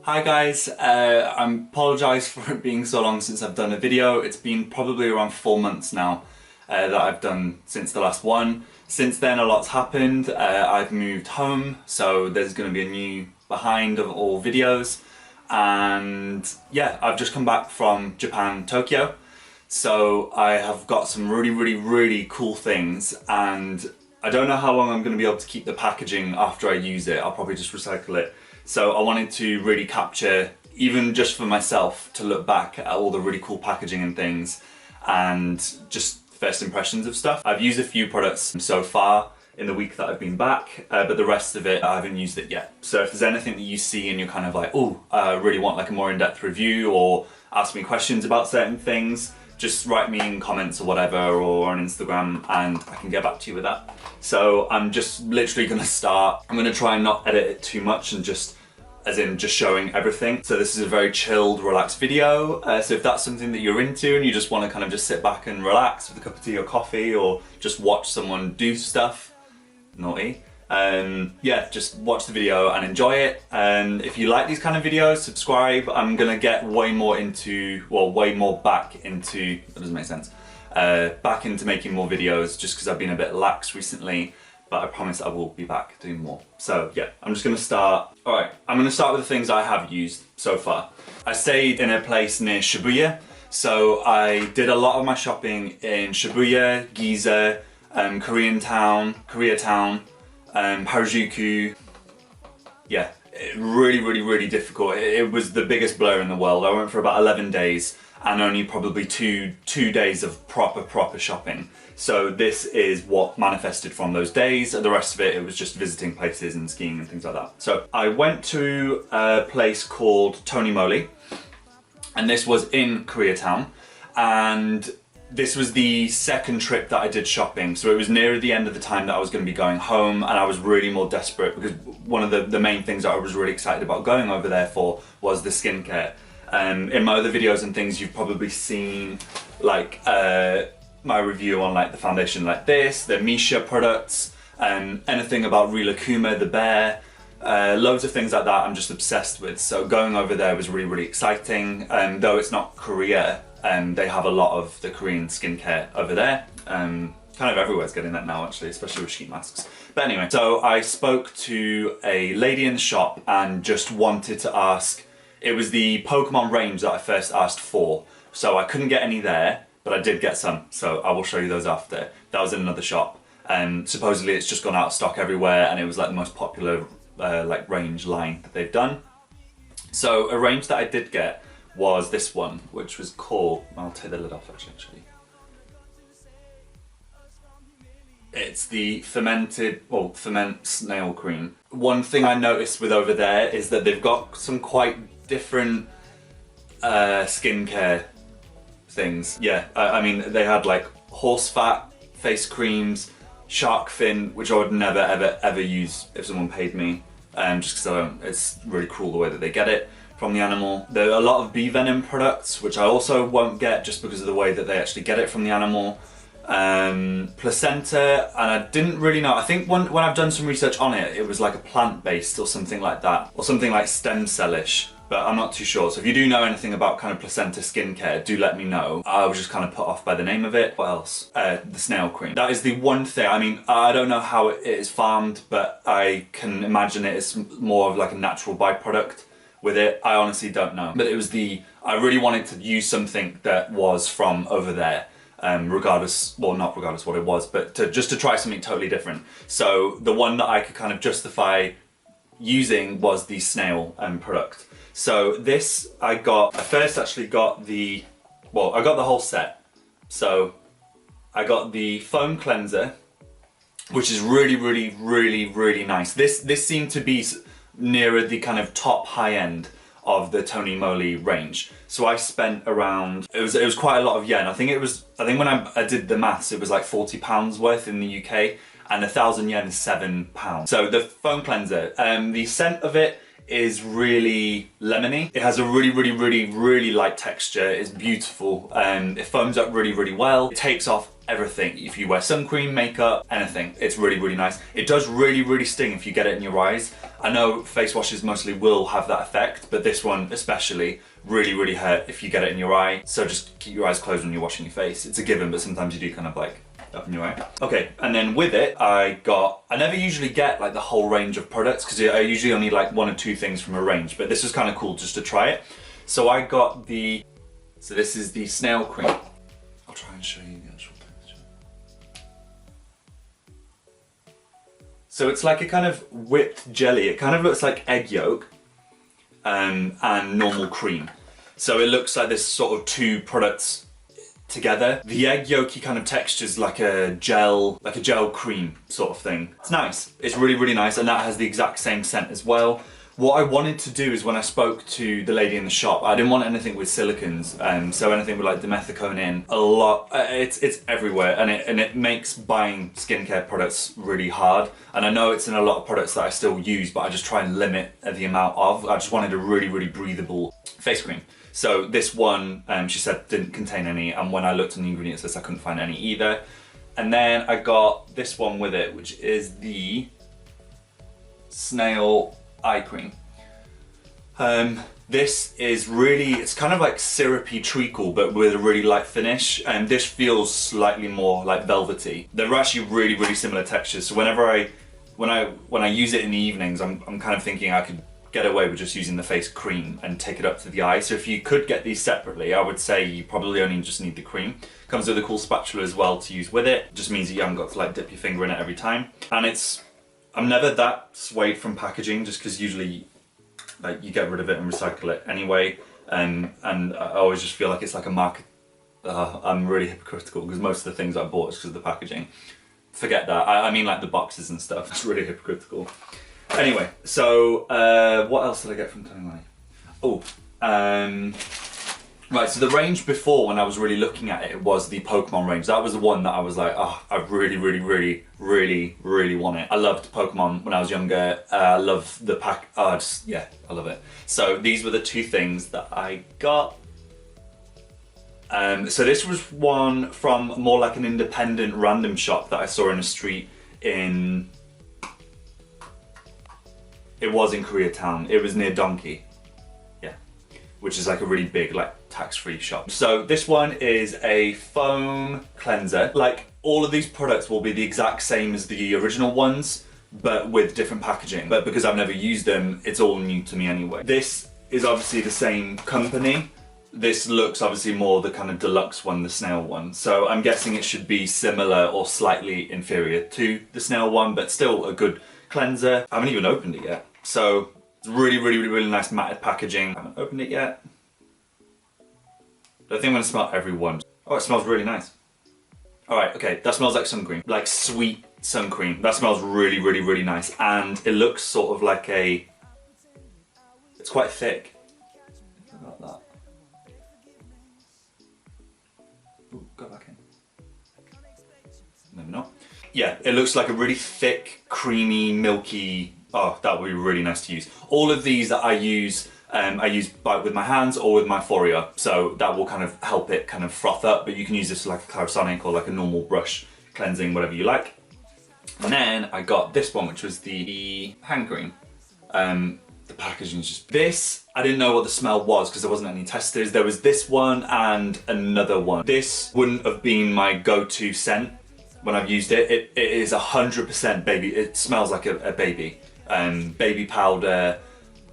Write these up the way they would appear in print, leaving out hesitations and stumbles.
Hi guys, I apologise for it being so long since I've done a video. It's been probably around 4 months now that I've done since the last one. Since then a lot's happened. I've moved home, so there's going to be a new behind of all videos. And yeah, I've just come back from Japan, Tokyo. So I have got some really cool things, and I don't know how long I'm going to be able to keep the packaging after I use it. I'll probably just recycle it. So I wanted to really capture, even just for myself, to look back at all the really cool packaging and things and just first impressions of stuff. I've used a few products so far in the week that I've been back, but the rest of it I haven't used it yet. So if there's anything that you see and you're kind of like, oh, I really want like a more in-depth review, or ask me questions about certain things, just write me in comments or whatever, or on Instagram, and I can get back to you with that. So I'm just literally gonna start. I'm gonna try and not edit it too much and just, as in just showing everything. So this is a very chilled, relaxed video. So if that's something that you're into and you just wanna kind of just sit back and relax with a cup of tea or coffee, or just watch someone do stuff, naughty. Yeah, just watch the video and enjoy it. And if you like these kind of videos, subscribe. I'm gonna get way more into, well, way more back into, that doesn't make sense, back into making more videos, just because I've been a bit lax recently, but I promise I will be back doing more. So yeah, I'm just gonna start. All right, I'm gonna start with the things I have used so far. I stayed in a place near Shibuya, so I did a lot of my shopping in Shibuya, Giza, Koreatown, Harajuku. Yeah, really difficult. It was the biggest blur in the world. I went for about 11 days and only probably two days of proper shopping. So this is what manifested from those days. The rest of it was just visiting places and skiing and things like that. So I went to a place called Moly, and this was in Koreatown, and this was the second trip that I did shopping, so it was nearer the end of the time that I was going to be going home, and I was really more desperate because one of the main things that I was really excited about going over there for was the skincare. In my other videos and things, you've probably seen like my review on like the foundation like this, the Missha products, anything about Rilakkuma, the bear, loads of things like that I'm just obsessed with. So going over there was really exciting, though it's not Korea. They have a lot of the Korean skincare over there. Kind of everywhere's getting that now actually, especially with sheet masks. But anyway, so I spoke to a lady in the shop and just wanted to ask, it was the Pokemon range that I first asked for. So I couldn't get any there, but I did get some. So I will show you those after. That was in another shop. Supposedly it's just gone out of stock everywhere, and it was like the most popular like range line that they've done. So a range that I did get was this one, which was called, I'll take the lid off actually. It's the ferment snail cream. One thing I noticed with over there is that they've got some quite different skincare things. Yeah, I mean, they had like horse fat face creams, shark fin, which I would never ever use if someone paid me, just because I don't, it's really cruel the way that they get it from the animal. There are a lot of bee venom products, which I also won't get just because of the way that they actually get it from the animal. Placenta, and I didn't really know. I think when I've done some research on it, it was like a plant-based or something like that, or something like stem cell-ish, but I'm not too sure. So if you do know anything about kind of placenta skincare, do let me know. I was just kind of put off by the name of it. What else? The snail cream. That is the one thing. I mean, I don't know how it is farmed, but I can imagine it is more of like a natural byproduct with it. I honestly don't know. But it was I really wanted to use something that was from over there. Regardless, well, not regardless what it was, but just to try something totally different. So the one that I could kind of justify using was the snail product. So this I first actually got I got the whole set. So I got the foam cleanser, which is really nice. This seemed to be nearer the kind of top high end of the Moly range. So I spent around, it was quite a lot of yen. I think when I did the maths, it was like £40 worth in the UK, and 1,000 yen is £7. So the foam cleanser, the scent of it is really lemony. It has a really light texture. It's beautiful. It foams up really well. It takes off everything. If you wear sun cream, makeup, anything, it's really, really nice. It does really, really sting if you get it in your eyes. I know face washes mostly will have that effect, but this one especially really, really hurt if you get it in your eye. So just keep your eyes closed when you're washing your face. It's a given, but sometimes you do kind of like up in your eye. Okay, and then with it, I never usually get like the whole range of products because I usually only like 1 or 2 things from a range, but this was kind of cool just to try it. So I got so this is the snail cream. I'll try and show you the actual picture. So it's like a kind of whipped jelly. It kind of looks like egg yolk and normal cream. So it looks like this sort of 2 products together. The egg yolky kind of texture's like a gel cream sort of thing. It's nice. It's really, really nice, and that has the exact same scent as well. What I wanted to do is when I spoke to the lady in the shop, I didn't want anything with silicons, so anything with like dimethicone in, a lot, it's everywhere, and it makes buying skincare products really hard. And I know it's in a lot of products that I still use, but I just try and limit the amount of. I just wanted a really, really breathable face cream. So this one, she said didn't contain any, and when I looked on the ingredients list, I couldn't find any either. And then I got this one with it, which is the snail eye cream. This is really, it's kind of like syrupy treacle, but with a really light finish, and this feels slightly more like velvety. They're actually really, really similar textures. So whenever when I use it in the evenings, I'm kind of thinking I could get away with just using the face cream and take it up to the eye. So if you could get these separately, I would say you probably only just need the cream. Comes with a cool spatula as well to use with it. Just means that you haven't got to like dip your finger in it every time. And I'm never that swayed from packaging, just because usually like you get rid of it and recycle it anyway. And I always just feel like it's like a market. I'm really hypocritical because most of the things I bought is because of the packaging. Forget that. I mean like the boxes and stuff. It's really hypocritical. Anyway, so what else did I get from Tony Moly? Oh, right, so the range before, when I was really looking at it, was the Pokemon range. That was the one that I was like, oh, I really, really, really, really, really want it. I loved Pokemon when I was younger. I love the pack, yeah, I love it. So these were the 2 things that I got. So this was one from more like an independent random shop that I saw in the street in... It was in Koreatown. It was near Donkey. Yeah. Which is like a really big, like, tax-free shop. So this one is a foam cleanser. Like, all of these products will be the exact same as the original ones, but with different packaging. But because I've never used them, it's all new to me anyway. This is obviously the same company. This looks obviously more the kind of deluxe one, the snail one. So I'm guessing it should be similar or slightly inferior to the snail one, but still a good cleanser. I haven't even opened it yet. So it's really, really, really, really nice matted packaging. I haven't opened it yet. But I think I'm gonna smell every one. Oh, it smells really nice. All right, okay, that smells like sun cream, like sweet sun cream. That smells really, really, really nice. And it looks sort of like it's quite thick. About that. Ooh, go back in. Maybe not. Yeah, it looks like a really thick, creamy, milky. Oh, that would be really nice to use. All of these that I use with my hands or with my FOREO, so that will kind of help it kind of froth up, but you can use this like a Clarisonic or like a normal brush cleansing, whatever you like. And then I got this one, which was the hand cream. The packaging is just... This, I didn't know what the smell was because there wasn't any testers. There was this one and another one. This wouldn't have been my go-to scent when I've used it. It is 100% baby. It smells like a baby. Baby powder.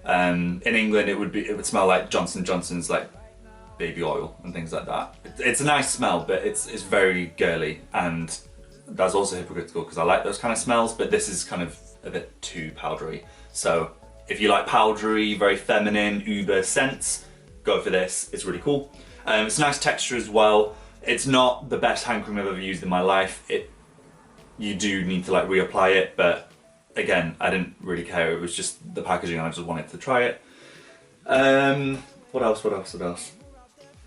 In England, it would smell like Johnson & Johnson's like baby oil and things like that. It's a nice smell, but it's very girly, and that's also hypocritical because I like those kind of smells, but this is kind of a bit too powdery. So if you like powdery, very feminine, uber scents, go for this. It's really cool. It's a nice texture as well. It's not the best hand cream I've ever used in my life. You do need to like reapply it, but again, I didn't really care. It was just the packaging, I just wanted to try it. What else?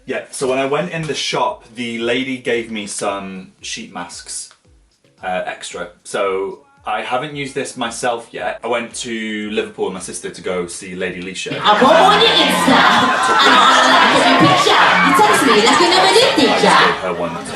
Yeah, so when I went in the shop, the lady gave me some sheet masks extra. So I haven't used this myself yet. I went to Liverpool with my sister to go see Lady Leisha. Her one to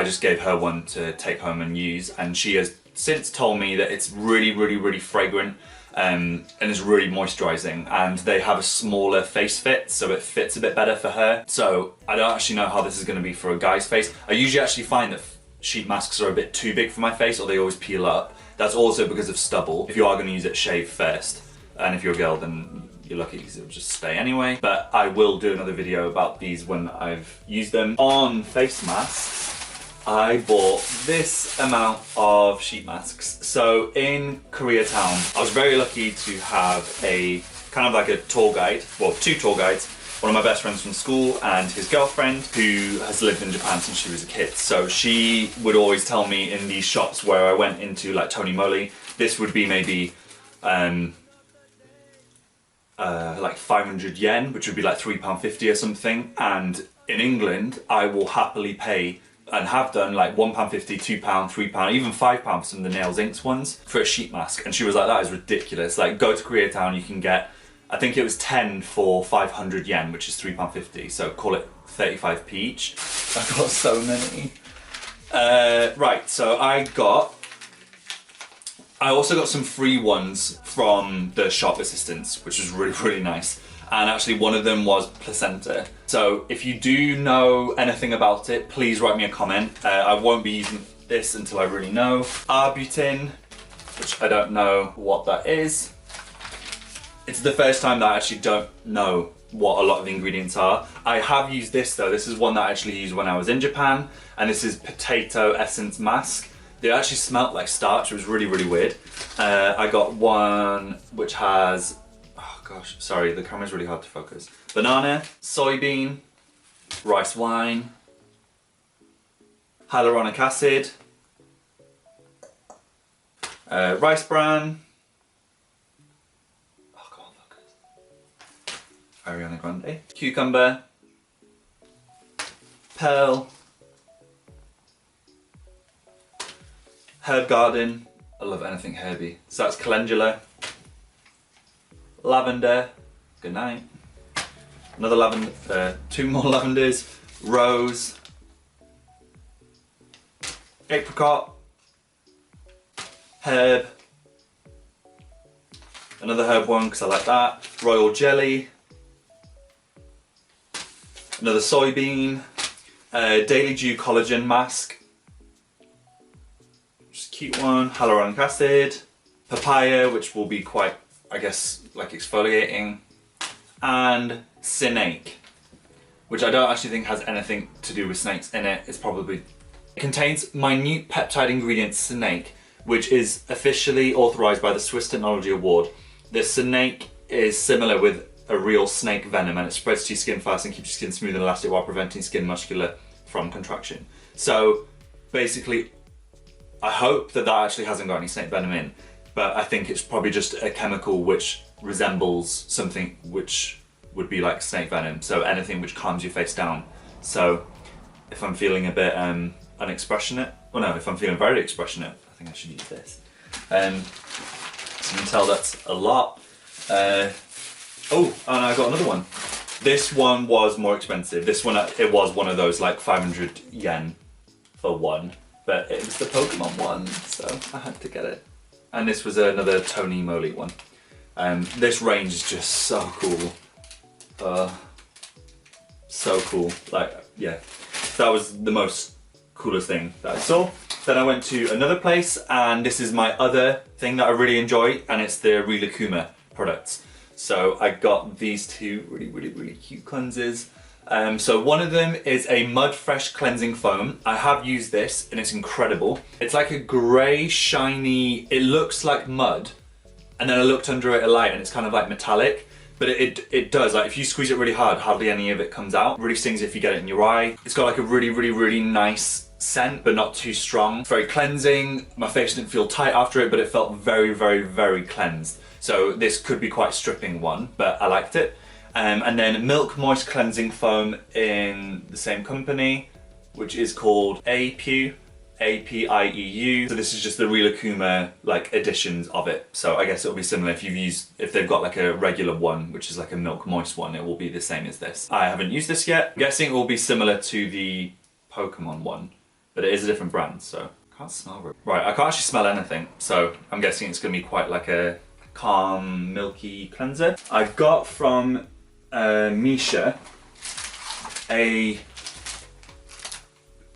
I just gave her one to take home and use, and she has since told me that it's really fragrant and is really moisturising, and they have a smaller face fit, so it fits a bit better for her. So I don't actually know how this is going to be for a guy's face. I usually actually find that sheet masks are a bit too big for my face, or they always peel up. That's also because of stubble. If you are going to use it, shave first, and if you're a girl, then you're lucky because it'll just stay anyway. But I will do another video about these when I've used them. On face masks, I bought this amount of sheet masks. So in Koreatown, I was very lucky to have a kind of like a tour guide, well, two tour guides. One of my best friends from school and his girlfriend, who has lived in Japan since she was a kid. So she would always tell me in these shops where I went into, like Tony Moly, this would be maybe like 500 yen, which would be like £3.50 or something. And in England, I will happily pay, and have done, like £1.50, £2, £3, even £5 for some of the nails inks ones for a sheet mask. And she was like, that is ridiculous. Like, go to Koreatown, you can get, I think it was 10 for 500 yen, which is £3.50. So call it 35p each. I got so many. Right, so I also got some free ones from the shop assistants, which was really nice. And actually one of them was placenta. So if you do know anything about it, please write me a comment. I won't be using this until I really know. Arbutin, which I don't know what that is. It's the first time that I actually don't know what a lot of the ingredients are. I have used this though. This is one that I actually used when I was in Japan, and this is potato essence mask. They actually smelt like starch. It was really weird. I got one which has, oh gosh, sorry, the camera's really hard to focus. Banana, soybean, rice wine, hyaluronic acid, rice bran, oh come on focus, Ariana Grande, cucumber, pearl, herb garden, I love anything herby, so that's calendula, lavender, good night, another lavender, two more lavenders, rose, apricot, herb, another herb one because I like that, royal jelly, another soybean, Daily Dew collagen mask, just a cute one, hyaluronic acid, papaya, which will be quite, I guess, like exfoliating, and snake, which I don't actually think has anything to do with snakes in it. It's probably, it contains minute peptide ingredient snake, which is officially authorized by the Swiss Technology Award. The snake is similar with a real snake venom, and it spreads to your skin fast and keeps your skin smooth and elastic while preventing skin muscular from contraction. So basically, I hope that that actually hasn't got any snake venom in, but I think it's probably just a chemical which resembles something which would be like snake venom, so anything which calms your face down. So if I'm feeling a bit unexpressionate, well no, if I'm feeling very expressionate, I think I should use this. So you can tell that's a lot. Oh, and I got another one. This one was more expensive. This one, it was one of those like 500 yen for one, but it was the Pokemon one, so I had to get it. And this was another Tony Moly one. This range is just so cool. So cool. Like, yeah, that was the most coolest thing that I saw. Then I went to another place, and this is my other thing that I really enjoy, and it's the Rilakkuma products. So I got these two really cute cleansers. So one of them is a Mud Fresh Cleansing Foam. I have used this and it's incredible. It's like a grey, shiny, it looks like mud. And then I looked under it a light and it's kind of like metallic. But it does, like if you squeeze it really hard, hardly any of it comes out. It really stings if you get it in your eye. It's got like a really nice scent, but not too strong. Very cleansing. My face didn't feel tight after it, but it felt very cleansed. So this could be quite stripping one, but I liked it. And then Milk Moist Cleansing Foam in the same company, which is called APIEU, A-P-I-E-U. So this is just the Rilakkuma like editions of it. So I guess it'll be similar if they've got like a regular one, which is like a Milk Moist one, it will be the same as this. I haven't used this yet. I'm guessing it will be similar to the Pokemon one, but it is a different brand, so I can't smell it. Right, I can't actually smell anything, so I'm guessing it's gonna be quite like a calm, milky cleanser. I got from Missha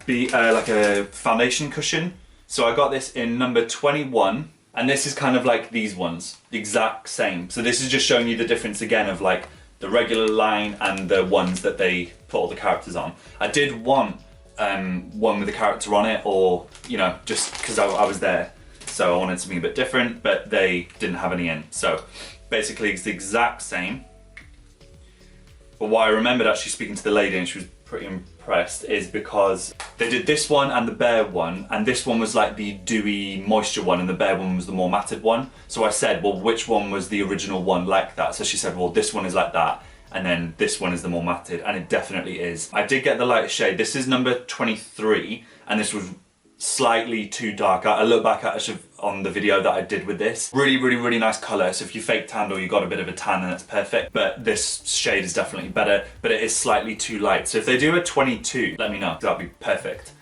like a foundation cushion. So I got this in number 21, and this is kind of like these ones, the exact same. So this is just showing you the difference again of like the regular line and the ones that they put all the characters on. I did want one with a character on it, or you know, just because I was there, so I wanted something a bit different, but they didn't have any in. So basically it's the exact same. But what I remembered actually speaking to the lady, and she was pretty impressed, is because they did this one and the bare one, and this one was like the dewy moisture one and the bare one was the more matted one. So I said, well, which one was the original one like that? So she said, well, this one is like that, and then this one is the more matted, and it definitely is. I did get the lighter shade. This is number 23, and this was slightly too dark. I look back at it on the video that I did with this. Really nice colour. So if you fake tanned or you got a bit of a tan, then that's perfect. But this shade is definitely better, but it is slightly too light. So if they do a 22, let me know. That'd be perfect.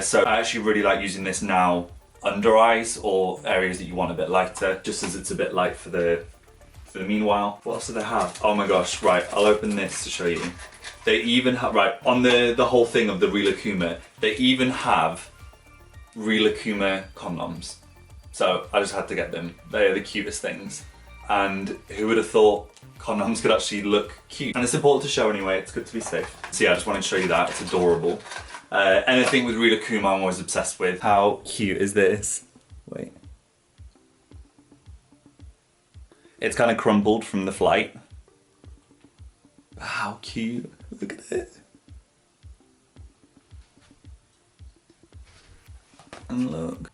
So I actually really like using this now under eyes or areas that you want a bit lighter, just as it's a bit light for the meanwhile. What else do they have? Oh my gosh, right, I'll open this to show you. They even have, right, on the whole thing of the Rilakkuma, they even have Rilakkuma condoms. So I just had to get them. They are the cutest things. And who would have thought condoms could actually look cute? And it's important to show anyway, it's good to be safe. So yeah, I just wanted to show you that, it's adorable. Anything with Rilakkuma I'm always obsessed with. How cute is this? Wait. It's kind of crumpled from the flight. How cute, look at it. And look.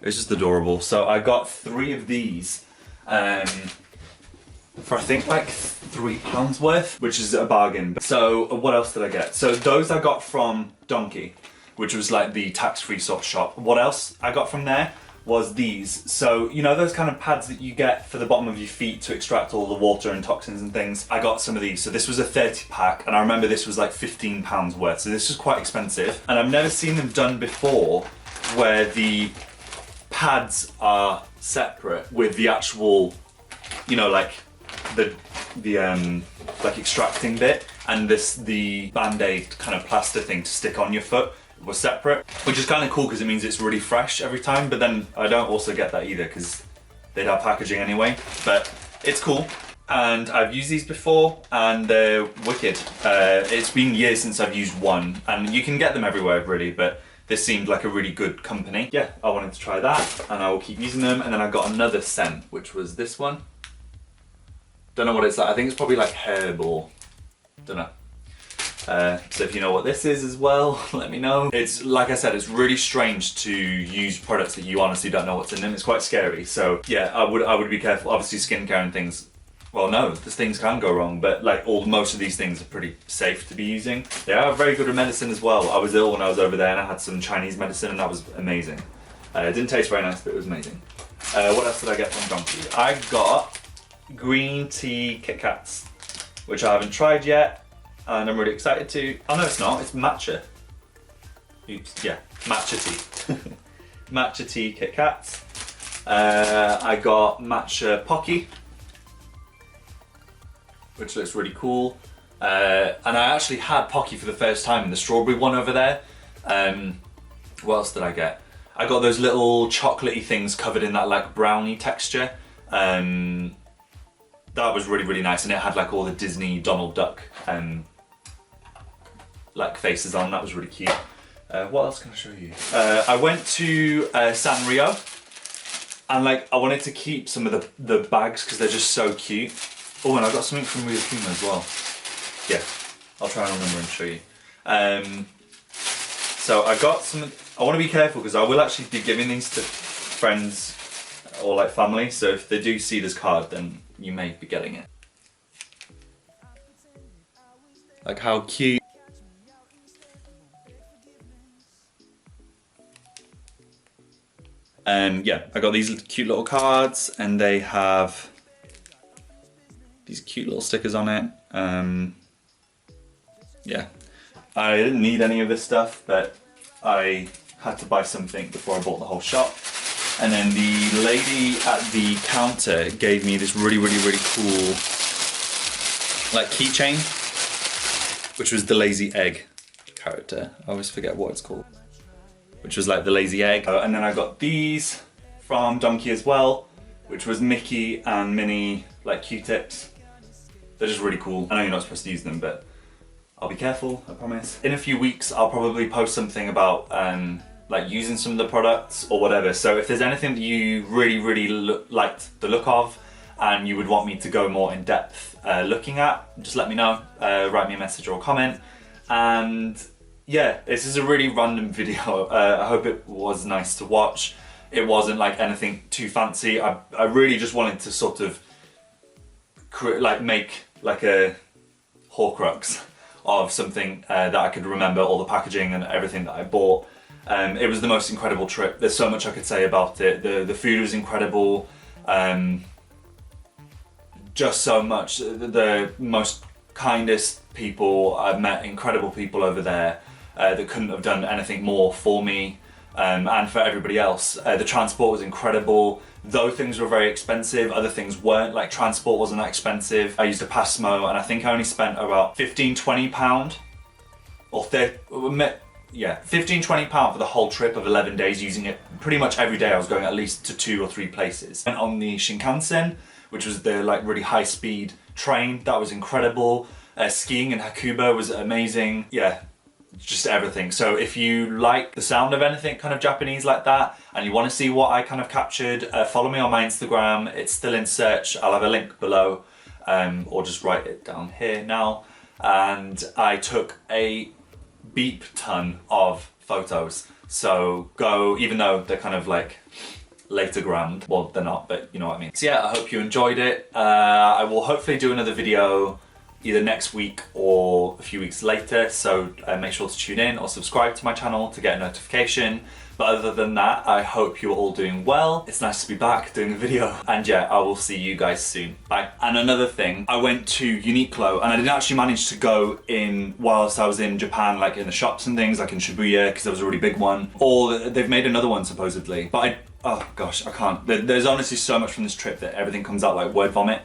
It's just adorable. So I got 3 of these for I think like £3 worth, which is a bargain. So what else did I get? So those I got from Donkey, which was like the tax-free sort of shop. What else I got from there was these. So you know those kind of pads that you get for the bottom of your feet to extract all the water and toxins and things? I got some of these. So this was a 30 pack, and I remember this was like £15 worth. So this was quite expensive, and I've never seen them done before where the pads are separate with the actual, you know, like the like extracting bit, and the band-aid kind of plaster thing to stick on your foot was separate, which is kind of cool because it means it's really fresh every time. But then I don't also get that either because they'd have packaging anyway, but it's cool. And I've used these before and they're wicked. It's been years since I've used one, and you can get them everywhere really, but this seemed like a really good company. Yeah, I wanted to try that, and I will keep using them. And then I got another scent, which was this one. Don't know what it's like. I think it's probably like herb or, don't know. So if you know what this is as well, let me know. It's, like I said, it's really strange to use products that you honestly don't know what's in them. It's quite scary. So yeah, I would be careful. Obviously skincare and things, well no, these things can go wrong, but like most of these things are pretty safe to be using. They are very good with medicine as well. I was ill when I was over there and I had some Chinese medicine and that was amazing. It didn't taste very nice, but it was amazing. What else did I get from Donkey? I got green tea Kit Kats, which I haven't tried yet, and I'm really excited to. Oh no, it's not, it's matcha. Oops, yeah, matcha tea. Matcha tea Kit Kats. I got matcha Pocky, which looks really cool. And I actually had Pocky for the first time in the strawberry one over there. What else did I get? I got those little chocolatey things covered in that like brownie texture. That was really nice, and it had like all the Disney Donald Duck like faces on. That was really cute. What else can I show you? I went to Sanrio, and like I wanted to keep some of the bags because they're just so cute. Oh, and I got something from Rilakkuma as well. Yeah, I'll try and remember and show you. So I got some. I want to be careful because I will actually be giving these to friends or like family. So if they do see this card, then you may be getting it. Like how cute. Yeah, I got these cute little cards, and they have these cute little stickers on it. Yeah, I didn't need any of this stuff, but I had to buy something before I bought the whole shop. And then the lady at the counter gave me this really cool like keychain, which was the lazy egg character. I always forget what it's called. Which was like the lazy egg. And then I got these from Donkey as well, which was Mickey and Minnie like Q-tips. They're just really cool. I know you're not supposed to use them, but I'll be careful, I promise. In a few weeks, I'll probably post something about like using some of the products or whatever. So if there's anything that you really liked the look of and you would want me to go more in depth looking at, just let me know. Write me a message or a comment. And yeah, this is a really random video. I hope it was nice to watch. It wasn't like anything too fancy. I really just wanted to sort of make like a Horcrux of something that I could remember all the packaging and everything that I bought. It was the most incredible trip. There's so much I could say about it. The food was incredible. Just so much. The most kindest people I've met, incredible people over there that couldn't have done anything more for me and for everybody else. The transport was incredible. Though things were very expensive, other things weren't. Like transport wasn't that expensive. I used a Passmo and I think I only spent about £15–20 or 15–20 for the whole trip of 11 days, using it pretty much every day. I was going at least to 2 or 3 places. Went on the Shinkansen, which was the like really high speed train. That was incredible. Skiing in Hakuba was amazing. Yeah, just everything. So if you like the sound of anything kind of Japanese like that and you want to see what I kind of captured, follow me on my Instagram. It's still in search. I'll have a link below or just write it down here now. And I took a beep ton of photos. So go, even though they're kind of like later grammed, well they're not, but you know what I mean. So yeah, I hope you enjoyed it. I will hopefully do another video either next week or a few weeks later, so make sure to tune in or subscribe to my channel to get a notification. But other than that, I hope you're all doing well. It's nice to be back doing a video. And yeah, I will see you guys soon. Bye. And another thing, I went to Uniqlo and I didn't actually manage to go in whilst I was in Japan, like in the shops and things, like in Shibuya, because there was a really big one. Or they've made another one supposedly. But oh gosh, I can't. There's honestly so much from this trip that everything comes out like word vomit.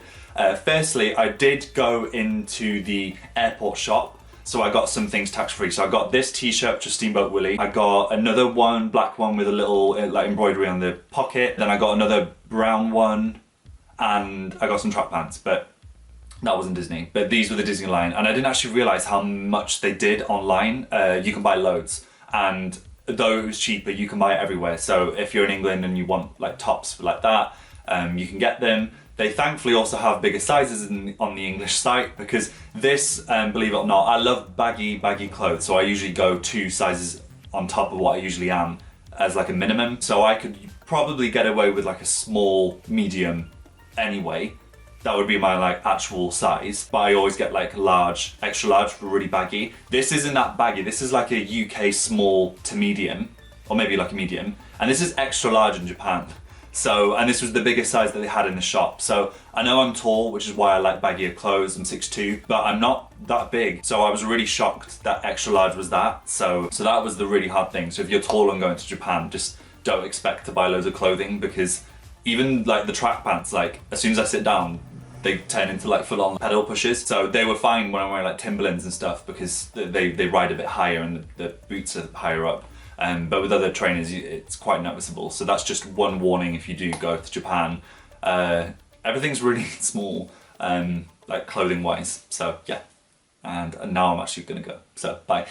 Firstly, I did go into the airport shop, so I got some things tax-free. So I got this t-shirt to Steamboat Willie. I got another one, black one with a little like embroidery on the pocket. Then I got another brown one, and I got some track pants, but that wasn't Disney. But these were the Disney line, and I didn't actually realize how much they did online. You can buy loads, and though it was cheaper, you can buy it everywhere. So if you're in England and you want like tops like that, you can get them. They thankfully also have bigger sizes on the English site, because this, believe it or not, I love baggy clothes, so I usually go 2 sizes on top of what I usually am as like a minimum. So I could probably get away with like a small, medium anyway. That would be my like actual size, but I always get like large, extra large for really baggy. This isn't that baggy, this is like a UK small to medium, or maybe like a medium, and this is extra large in Japan. So, and this was the biggest size that they had in the shop. So I know I'm tall, which is why I like baggier clothes. I'm 6'2", but I'm not that big. So I was really shocked that extra large was that. So that was the really hard thing. So if you're tall and going to Japan, just don't expect to buy loads of clothing, because even like the track pants, like as soon as I sit down, they turn into like full-on pedal pushers. So they were fine when I'm wearing like Timberlands and stuff, because they ride a bit higher and the boots are higher up. But with other trainers, it's quite noticeable. So that's just one warning if you do go to Japan. Everything's really small, like clothing wise. So yeah, and now I'm actually gonna go. So bye.